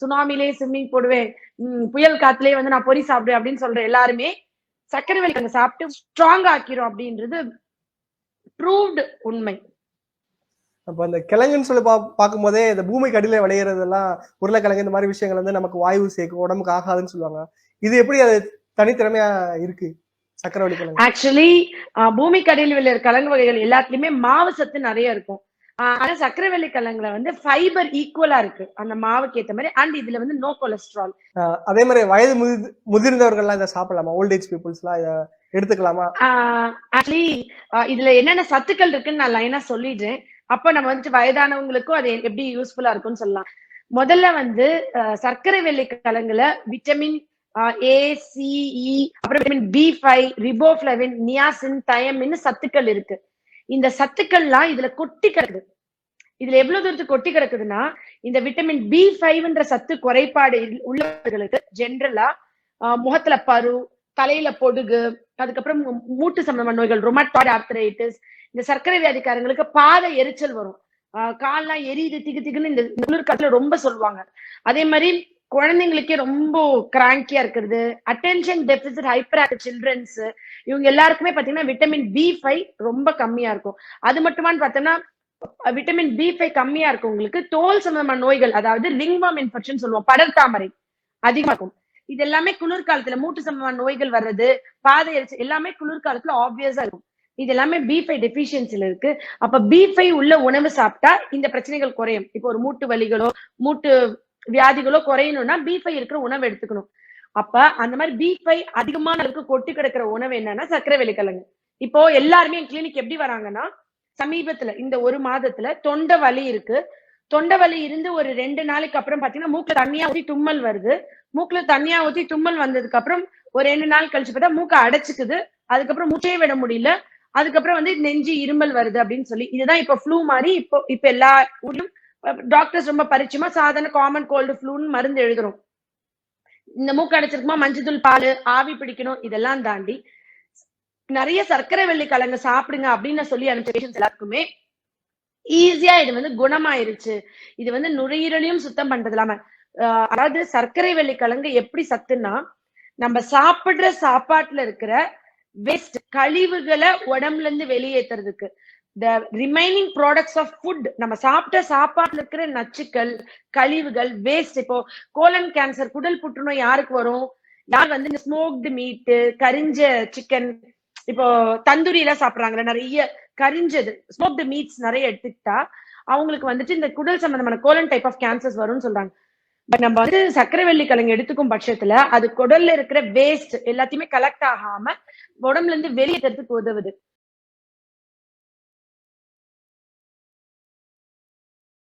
சுனாமிலே swimming போடுவேன், புயல் காத்துலயே வந்து நான் பொரி சாப்பிடுவேன் அப்படின்னு சொல்ற எல்லாருமே சர்க்கரை கிழங்கு சாப்பிட்டு ஸ்ட்ராங் ஆக்கிரும் அப்படின்றது ப்ரூவ்டு உண்மை. அப்ப அந்த கிழங்குன்னு சொல்லி பார்க்கும் போதே இந்த பூமிக்கு அடியில விளையிறதெல்லாம் உருளைக்கிழங்கு இந்த மாதிரி விஷயங்கள் வந்து நமக்கு வாயு சேர்க்கும், உடம்புக்கு ஆகாதுன்னு சொல்லுவாங்க. இது எப்படி அது தனித்திறமையா இருக்கு சக்கரவள்ளி கிழங்கு? ஆக்சுவலி பூமிக்கு அடியில் உள்ள கிழங்கு வகைகள் எல்லாத்துலயுமே மாவு சத்து நிறைய இருக்கும். ஆனா சக்கரவள்ளி கிழங்குல வந்து ஃபைபர் ஈக்குவலா இருக்கு அந்த மாவுக்கு ஏத்த மாதிரி. அண்ட் இதுல வந்து நோ கொலஸ்ட்ரால். அதே மாதிரி வயது முதிர்ந்தவர்கள்லாம் இதை சாப்பிடலாமா? ஓல்ட் ஏஜ் பீப்புள்ஸ்லாம் இதை எடுத்துக்கலாமா? ஆக்சுவலி இதுல என்னென்ன சத்துக்கள் இருக்குன்னு நான் லைனா சொல்லிடுறேன். அப்ப நம்ம வந்துட்டு வயதானவங்களுக்கும் அது எப்படி யூஸ்ஃபுல்லா இருக்கும்னு சொல்லலாம். முதல்ல வந்து சர்க்கரை வெள்ளி கிழங்குல விட்டமின் A, C, E, அப்புறம் vitamin B5, riboflavin, niacin, thiamine சத்துக்கள் இருக்கு. இந்த சத்துக்கள்லாம் இதுல கொட்டி கிடக்குது. இதுல எவ்வளவு தூரத்துக்கு கொட்டி கிடக்குதுன்னா, இந்த விட்டமின் B5ன்ற சத்து குறைபாடு உள்ளவர்களுக்கு ஜென்ரலா முகத்துல பரு, தலையில பொடுகு, அதுக்கப்புறம் மூட்டு சம்பந்தமான நோய்கள், ரொமட்டாய்டு ஆர்த்ரைட்டிஸ், இந்த சர்க்கரை வியாதிக்காரங்களுக்கு பாத எரிச்சல் வரும், கால்லாம் எரியுது திகு திகுன்னு இந்த குளிர்காலத்துல ரொம்ப சொல்லுவாங்க. அதே மாதிரி குழந்தைங்களுக்கே ரொம்ப கிராங்கியா இருக்கிறது, attention deficit hyper active childrens, இவங்க எல்லாருக்குமே பாத்தீங்கன்னா விட்டமின் B5 ரொம்ப கம்மியா இருக்கும். அது மட்டுமான்னு பார்த்தோம்னா விட்டமின் B5 கம்மியா இருக்கவங்களுக்கு தோல் சம்பந்தமான நோய்கள், அதாவது ரிங்வார்ம் இன்ஃபெக்ஷன் சொல்லுவோம், படர்தாமரை அதிகமா இருக்கும். இது எல்லாமே குளிர்காலத்துல மூட்டு சம்பந்தமான நோய்கள் வர்றது, பாதை எரிச்சல் எல்லாமே குளிர்காலத்துல ஆப்வியஸா இருக்கும். இது எல்லாமே B5 டெபிஷியன்சில இருக்கு. அப்ப B5 உள்ள உணவு சாப்பிட்டா இந்த பிரச்சனைகள் குறையும். இப்போ ஒரு மூட்டு வலிகளோ மூட்டு வியாதிகளோ குறையணும்னா B5 இருக்கிற உணவு எடுத்துக்கணும். அப்ப அந்த மாதிரி B5 அதிகமான அளவுக்கு கொட்டி கிடக்கிற உணவு என்னன்னா சர்க்கரை வெள்ளிக்கிழங்கு. இப்போ எல்லாருமே என் கிளினிக் எப்படி வராங்கன்னா, சமீபத்துல இந்த ஒரு மாதத்துல தொண்டை வலி இருக்கு, தொண்டை வலி இருந்து ஒரு 2 நாளைக்கு அப்புறம் பாத்தீங்கன்னா மூக்குல தண்ணியா ஊத்தி தும்மல் வருது, மூக்குல தண்ணியா ஊத்தி தும்மல் வந்ததுக்கு அப்புறம் ஒரு 2 நாள் கழிச்சு பார்த்தா மூக்க அடைச்சுக்குது, அதுக்கப்புறம் மூச்சே விட முடியல, அதுக்கப்புறம் வந்து நெஞ்சு இருமல் வருது அப்படின்னு சொல்லி. இதுதான் இப்ப ஃப்ளூ மாதிரி இப்ப எல்லா ஊர்லயும் டாக்டர்ஸ் ரொம்ப பரிச்சயமா சாதாரண காமன் கோல்டு ஃப்ளூன்னு மருந்து எழுதுறோம். இந்த மூக்கு அடைச்சிருக்குமா மஞ்சள் பால் ஆவி பிடிக்கணும், இதெல்லாம் தாண்டி நிறைய சர்க்கரை வெள்ளி கிழங்கு சாப்பிடுங்க அப்படின்னு சொல்லி அனுப்பிச்ச பேஷன்ஸ் எல்லாருக்குமே ஈஸியா இது வந்து குணமாயிருச்சு. இது வந்து நுரையீரலையும் சுத்தம் பண்றது இல்லாம, அதாவது சர்க்கரை வெள்ளி கிழங்கு எப்படி சத்துன்னா, நம்ம சாப்பிடுற சாப்பாட்டுல இருக்கிற வேஸ்ட் கழிவுகளை உடம்புல இருந்து வெளியேற்றுறதுக்கு, the remaining products of food, நம்ம சாப்பிட்ட சாப்பாட்டுல இருக்கிற நச்சுக்கள், கழிவுகள், வேஸ்ட். இப்போ கோலன் கேன்சர், குடல் புற்றுநோய் யாருக்கு வரும்? யார் வந்து இந்த ஸ்மோக்டு மீட், கரிஞ்ச சிக்கன், இப்போ தந்தூரி எல்லாம் சாப்பிடுறாங்கல்ல, நிறைய கரிஞ்சது ஸ்மோக்டு மீட்ஸ் நிறைய எடுத்துக்கிட்டா அவங்களுக்கு வந்துட்டு இந்த குடல் சம்பந்தமான கோலன் டைப் ஆஃப் கேன்சர்ஸ் வரும்னு சொல்றாங்க. பட் நம்ம வந்து சர்க்கரை வெள்ளி கிழங்கு எடுத்துக்கும் பட்சத்துல அது குடல்ல இருக்கிற வேஸ்ட் எல்லாத்தையுமே கலெக்ட் ஆகாம உடம்புல இருந்து வெளியேறதுக்கு உதவுது.